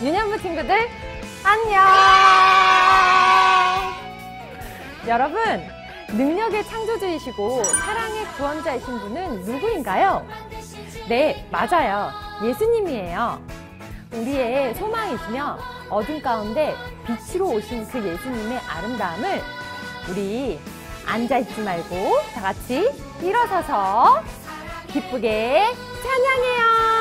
유년부 친구들 안녕! 여러분, 능력의 창조주이시고 사랑의 구원자이신 분은 누구인가요? 네, 맞아요. 예수님이에요. 우리의 소망이시며 어둠 가운데 빛으로 오신 그 예수님의 아름다움을 우리 앉아있지 말고 다 같이 일어서서 기쁘게 찬양해요.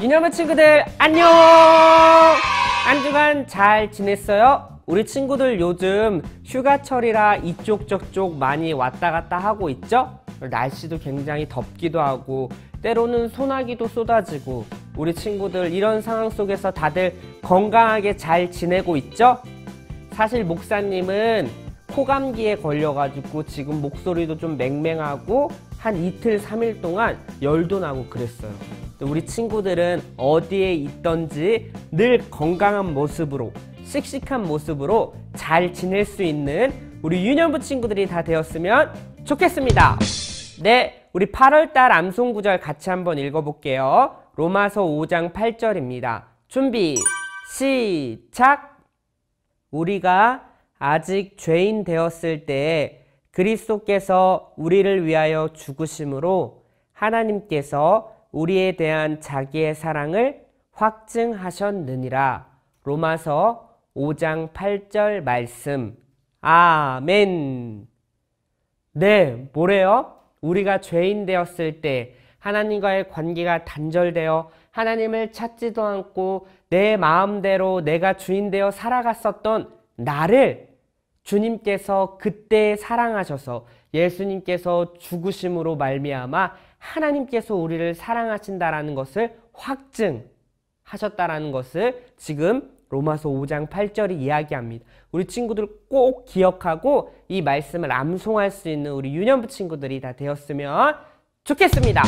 유년부 친구들 안녕! 한 주간 잘 지냈어요? 우리 친구들 요즘 휴가철이라 이쪽 저쪽 많이 왔다 갔다 하고 있죠? 날씨도 굉장히 덥기도 하고 때로는 소나기도 쏟아지고 우리 친구들 이런 상황 속에서 다들 건강하게 잘 지내고 있죠? 사실 목사님은 코감기에 걸려가지고 지금 목소리도 좀 맹맹하고 한 이틀 3일 동안 열도 나고 그랬어요. 우리 친구들은 어디에 있던지 늘 건강한 모습으로 씩씩한 모습으로 잘 지낼 수 있는 우리 유년부 친구들이 다 되었으면 좋겠습니다. 네, 우리 8월달 암송구절 같이 한번 읽어볼게요. 로마서 5장 8절입니다. 준비 시작. 우리가 아직 죄인 되었을 때 그리스도께서 우리를 위하여 죽으심으로 하나님께서 우리에 대한 자기의 사랑을 확증하셨느니라. 로마서 5장 8절 말씀. 아멘. 네, 뭐래요? 우리가 죄인 되었을 때 하나님과의 관계가 단절되어 하나님을 찾지도 않고 내 마음대로 내가 주인 되어 살아갔었던 나를 주님께서 그때 사랑하셔서 예수님께서 죽으심으로 말미암아 하나님께서 우리를 사랑하신다라는 것을 확증하셨다라는 것을 지금 로마서 5장 8절이 이야기합니다. 우리 친구들 꼭 기억하고 이 말씀을 암송할 수 있는 우리 유년부 친구들이 다 되었으면 좋겠습니다.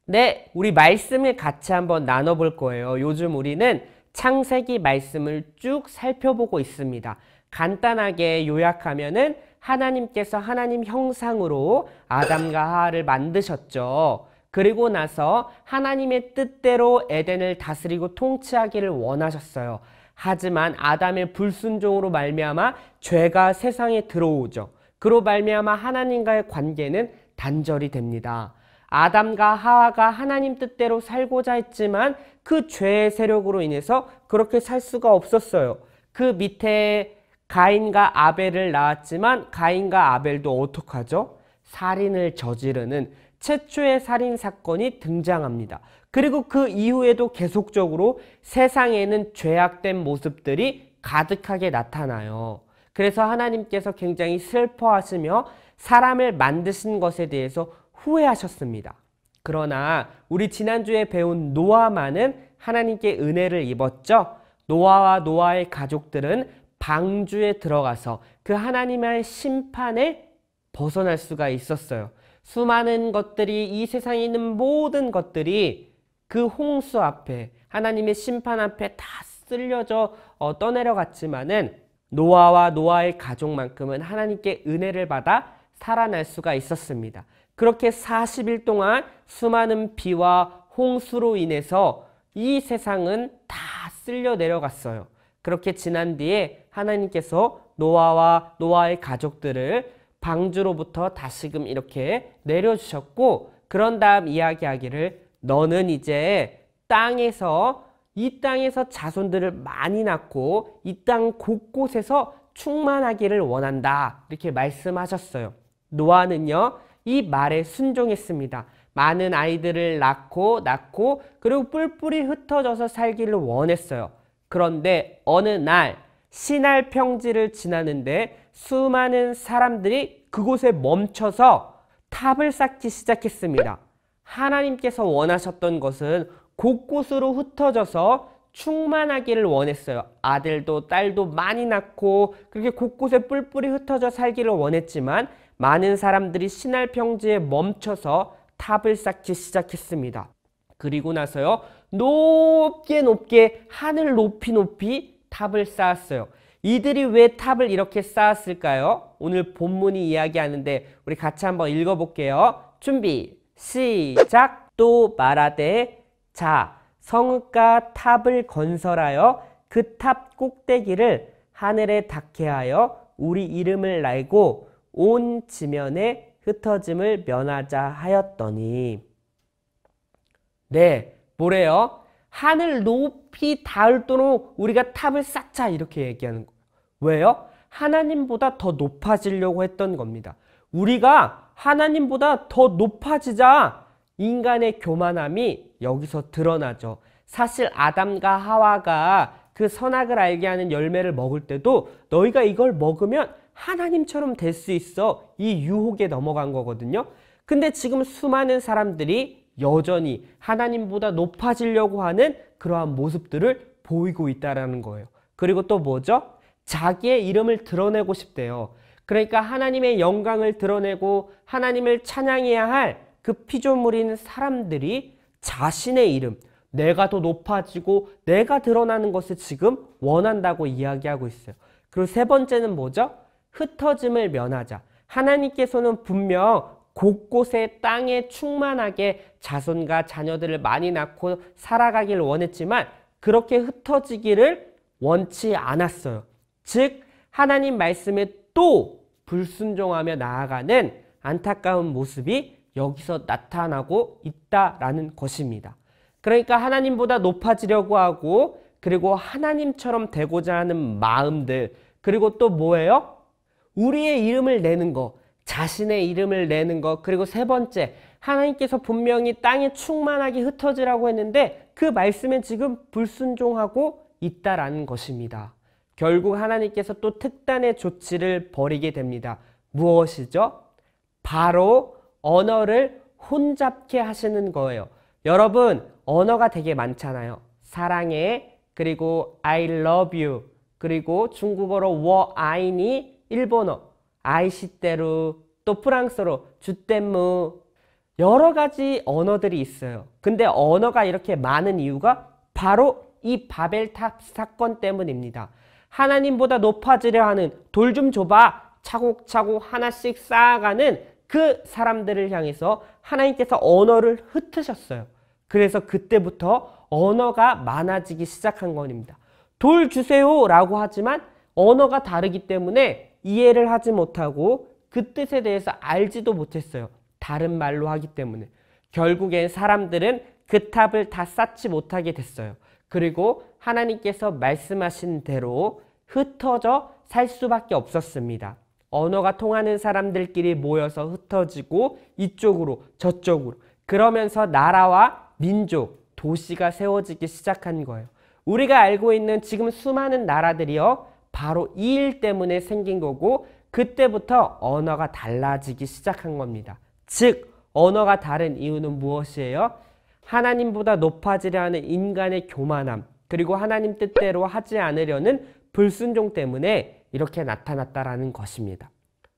네, 우리 말씀을 같이 한번 나눠볼 거예요. 요즘 우리는 창세기 말씀을 쭉 살펴보고 있습니다. 간단하게 요약하면은 하나님께서 하나님 형상으로 아담과 하와를 만드셨죠. 그리고 나서 하나님의 뜻대로 에덴을 다스리고 통치하기를 원하셨어요. 하지만 아담의 불순종으로 말미암아 죄가 세상에 들어오죠. 그로 말미암아 하나님과의 관계는 단절이 됩니다. 아담과 하와가 하나님 뜻대로 살고자 했지만 그 죄의 세력으로 인해서 그렇게 살 수가 없었어요. 그 밑에 가인과 아벨을 낳았지만 가인과 아벨도 어떡하죠? 살인을 저지르는 최초의 살인 사건이 등장합니다. 그리고 그 이후에도 계속적으로 세상에는 죄악된 모습들이 가득하게 나타나요. 그래서 하나님께서 굉장히 슬퍼하시며 사람을 만드신 것에 대해서 후회하셨습니다. 그러나 우리 지난주에 배운 노아만은 하나님께 은혜를 입었죠. 노아와 노아의 가족들은 방주에 들어가서 그 하나님의 심판을 벗어날 수가 있었어요. 수많은 것들이, 이 세상에 있는 모든 것들이 그 홍수 앞에, 하나님의 심판 앞에 다 쓸려져 떠내려갔지만은 노아와 노아의 가족만큼은 하나님께 은혜를 받아 살아날 수가 있었습니다. 그렇게 40일 동안 수많은 비와 홍수로 인해서 이 세상은 다 쓸려 내려갔어요. 그렇게 지난 뒤에 하나님께서 노아와 노아의 가족들을 방주로부터 다시금 이렇게 내려주셨고, 그런 다음 이야기하기를 너는 이제 이 땅에서 자손들을 많이 낳고 이 땅 곳곳에서 충만하기를 원한다, 이렇게 말씀하셨어요. 노아는요, 이 말에 순종했습니다. 많은 아이들을 낳고 그리고 뿔뿔이 흩어져서 살기를 원했어요. 그런데 어느 날 시날 평지를 지나는데 수많은 사람들이 그곳에 멈춰서 탑을 쌓기 시작했습니다. 하나님께서 원하셨던 것은 곳곳으로 흩어져서 충만하기를 원했어요. 아들도 딸도 많이 낳고 그렇게 곳곳에 뿔뿔이 흩어져 살기를 원했지만 많은 사람들이 시날 평지에 멈춰서 탑을 쌓기 시작했습니다. 그리고 나서요, 높게 하늘 높이 탑을 쌓았어요. 이들이 왜 탑을 이렇게 쌓았을까요? 오늘 본문이 이야기하는데 우리 같이 한번 읽어볼게요. 준비 시작. 또 말하되 자 성읍과 탑을 건설하여 그 탑 꼭대기를 하늘에 닿게 하여 우리 이름을 날고 온 지면에 흩어짐을 면하자 하였더니. 네, 뭐래요? 하늘 높이 닿을 도록 우리가 탑을 쌓자, 이렇게 얘기하는 거예요. 왜요? 하나님보다 더 높아지려고 했던 겁니다. 우리가 하나님보다 더 높아지자 인간의 교만함이 여기서 드러나죠. 사실 아담과 하와가 그 선악을 알게 하는 열매를 먹을 때도 너희가 이걸 먹으면 하나님처럼 될 수 있어, 이 유혹에 넘어간 거거든요. 근데 지금 수많은 사람들이 여전히 하나님보다 높아지려고 하는 그러한 모습들을 보이고 있다는 거예요. 그리고 또 뭐죠? 자기의 이름을 드러내고 싶대요. 그러니까 하나님의 영광을 드러내고 하나님을 찬양해야 할 그 피조물인 사람들이 자신의 이름, 내가 더 높아지고 내가 드러나는 것을 지금 원한다고 이야기하고 있어요. 그리고 세 번째는 뭐죠? 흩어짐을 면하자. 하나님께서는 분명 곳곳에 땅에 충만하게 자손과 자녀들을 많이 낳고 살아가기를 원했지만 그렇게 흩어지기를 원치 않았어요. 즉 하나님 말씀에 또 불순종하며 나아가는 안타까운 모습이 여기서 나타나고 있다라는 것입니다. 그러니까 하나님보다 높아지려고 하고 그리고 하나님처럼 되고자 하는 마음들, 그리고 또 뭐예요? 우리의 이름을 내는 거, 자신의 이름을 내는 것, 그리고 세 번째, 하나님께서 분명히 땅에 충만하게 흩어지라고 했는데 그 말씀에 지금 불순종하고 있다라는 것입니다. 결국 하나님께서 또 특단의 조치를 벌이게 됩니다. 무엇이죠? 바로 언어를 혼잡케 하시는 거예요. 여러분, 언어가 되게 많잖아요. 사랑해, 그리고 I love you, 그리고 중국어로 워 아이니, 일본어 아이시테루, 또 프랑스어로 주댐무, 여러 가지 언어들이 있어요. 근데 언어가 이렇게 많은 이유가 바로 이 바벨탑 사건 때문입니다. 하나님보다 높아지려 하는, 돌 좀 줘봐, 차곡차곡 하나씩 쌓아가는 그 사람들을 향해서 하나님께서 언어를 흩으셨어요. 그래서 그때부터 언어가 많아지기 시작한 겁니다. 돌 주세요 라고 하지만 언어가 다르기 때문에 이해를 하지 못하고 그 뜻에 대해서 알지도 못했어요. 다른 말로 하기 때문에. 결국엔 사람들은 그 탑을 다 쌓지 못하게 됐어요. 그리고 하나님께서 말씀하신 대로 흩어져 살 수밖에 없었습니다. 언어가 통하는 사람들끼리 모여서 흩어지고 이쪽으로 저쪽으로, 그러면서 나라와 민족, 도시가 세워지기 시작한 거예요. 우리가 알고 있는 지금 수많은 나라들이요, 바로 이 일 때문에 생긴 거고 그때부터 언어가 달라지기 시작한 겁니다. 즉 언어가 다른 이유는 무엇이에요? 하나님보다 높아지려 하는 인간의 교만함, 그리고 하나님 뜻대로 하지 않으려는 불순종 때문에 이렇게 나타났다라는 것입니다.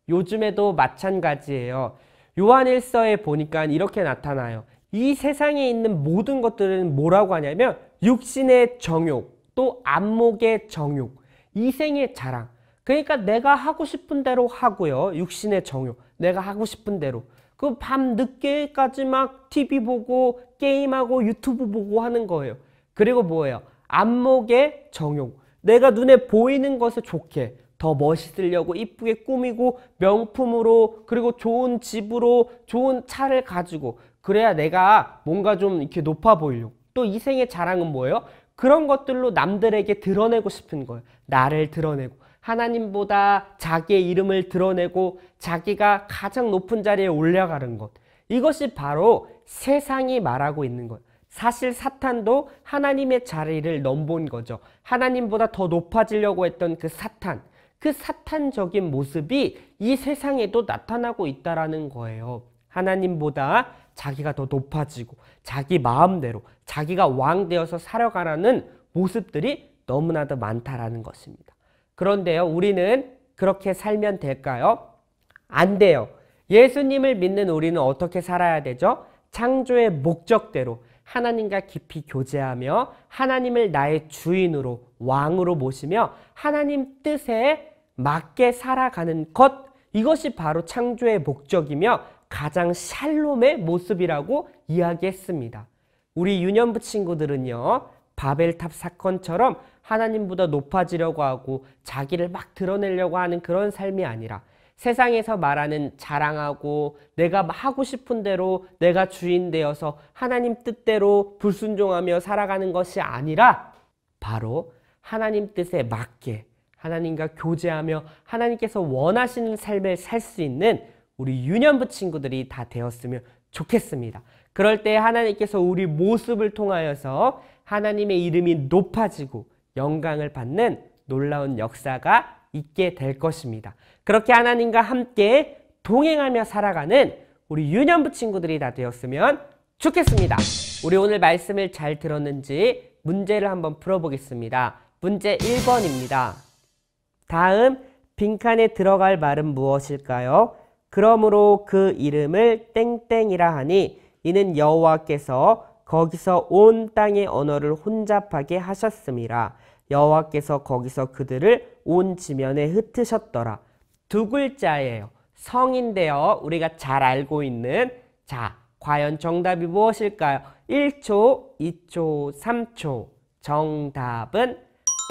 요즘에도 마찬가지예요. 요한일서에 보니까 이렇게 나타나요. 이 세상에 있는 모든 것들은 뭐라고 하냐면 육신의 정욕, 또 안목의 정욕, 이생의 자랑. 그러니까 내가 하고 싶은 대로 하고요. 육신의 정욕, 내가 하고 싶은 대로. 그 밤 늦게까지 막 TV 보고 게임하고 유튜브 보고 하는 거예요. 그리고 뭐예요? 안목의 정욕. 내가 눈에 보이는 것을 좋게, 더 멋있으려고 이쁘게 꾸미고 명품으로, 그리고 좋은 집으로 좋은 차를 가지고, 그래야 내가 뭔가 좀 이렇게 높아 보이려고. 또 이생의 자랑은 뭐예요? 그런 것들로 남들에게 드러내고 싶은 거예요. 나를 드러내고, 하나님보다 자기의 이름을 드러내고 자기가 가장 높은 자리에 올라가는 것. 이것이 바로 세상이 말하고 있는 거예요. 사실 사탄도 하나님의 자리를 넘본 거죠. 하나님보다 더 높아지려고 했던 그 사탄, 그 사탄적인 모습이 이 세상에도 나타나고 있다라는 거예요. 하나님보다 자기가 더 높아지고 자기 마음대로 자기가 왕 되어서 살아가라는 모습들이 너무나도 많다라는 것입니다. 그런데요, 우리는 그렇게 살면 될까요? 안 돼요. 예수님을 믿는 우리는 어떻게 살아야 되죠? 창조의 목적대로 하나님과 깊이 교제하며 하나님을 나의 주인으로, 왕으로 모시며 하나님 뜻에 맞게 살아가는 것, 이것이 바로 창조의 목적이며 가장 샬롬의 모습이라고 이야기했습니다. 우리 유년부 친구들은요, 바벨탑 사건처럼 하나님보다 높아지려고 하고 자기를 막 드러내려고 하는 그런 삶이 아니라 세상에서 말하는 자랑하고 내가 하고 싶은 대로 내가 주인 되어서 하나님 뜻대로 불순종하며 살아가는 것이 아니라 바로 하나님 뜻에 맞게 하나님과 교제하며 하나님께서 원하시는 삶을 살 수 있는 우리 유년부 친구들이 다 되었으면 좋겠습니다. 그럴 때 하나님께서 우리 모습을 통하여서 하나님의 이름이 높아지고 영광을 받는 놀라운 역사가 있게 될 것입니다. 그렇게 하나님과 함께 동행하며 살아가는 우리 유년부 친구들이 다 되었으면 좋겠습니다. 우리 오늘 말씀을 잘 들었는지 문제를 한번 풀어보겠습니다. 문제 1번입니다. 다음 빈칸에 들어갈 말은 무엇일까요? 그러므로 그 이름을 땡땡이라 하니 이는 여호와께서 거기서 온 땅의 언어를 혼잡하게 하셨음이라. 여호와께서 거기서 그들을 온 지면에 흩으셨더라. 두 글자예요. 성인데요. 우리가 잘 알고 있는, 자, 과연 정답이 무엇일까요? 1초, 2초, 3초. 정답은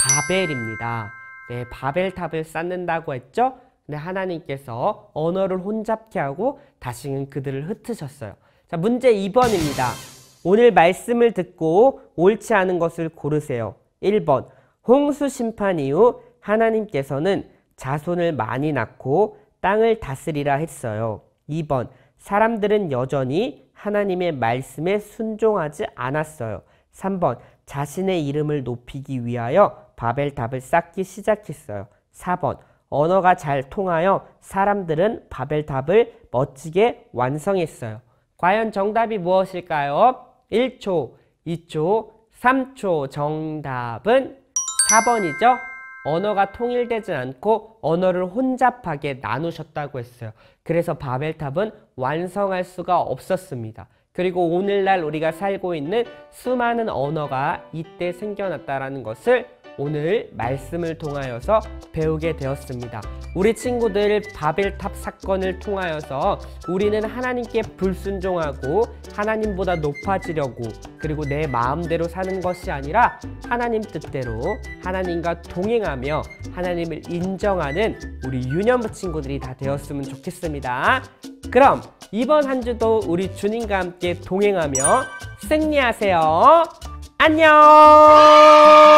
바벨입니다. 네, 바벨탑을 쌓는다고 했죠? 근데 하나님께서 언어를 혼잡케 하고 다시는 그들을 흩으셨어요. 자, 문제 2번입니다. 오늘 말씀을 듣고 옳지 않은 것을 고르세요. 1번, 홍수 심판 이후 하나님께서는 자손을 많이 낳고 땅을 다스리라 했어요. 2번, 사람들은 여전히 하나님의 말씀에 순종하지 않았어요. 3번, 자신의 이름을 높이기 위하여 바벨탑을 쌓기 시작했어요. 4번, 언어가 잘 통하여 사람들은 바벨탑을 멋지게 완성했어요. 과연 정답이 무엇일까요? 1초, 2초, 3초. 정답은 4번이죠. 언어가 통일되지 않고 언어를 혼잡하게 나누셨다고 했어요. 그래서 바벨탑은 완성할 수가 없었습니다. 그리고 오늘날 우리가 살고 있는 수많은 언어가 이때 생겨났다는 것을 오늘 말씀을 통하여서 배우게 되었습니다. 우리 친구들 바벨탑 사건을 통하여서 우리는 하나님께 불순종하고 하나님보다 높아지려고, 그리고 내 마음대로 사는 것이 아니라 하나님 뜻대로 하나님과 동행하며 하나님을 인정하는 우리 유년부 친구들이 다 되었으면 좋겠습니다. 그럼 이번 한 주도 우리 주님과 함께 동행하며 승리하세요. 안녕.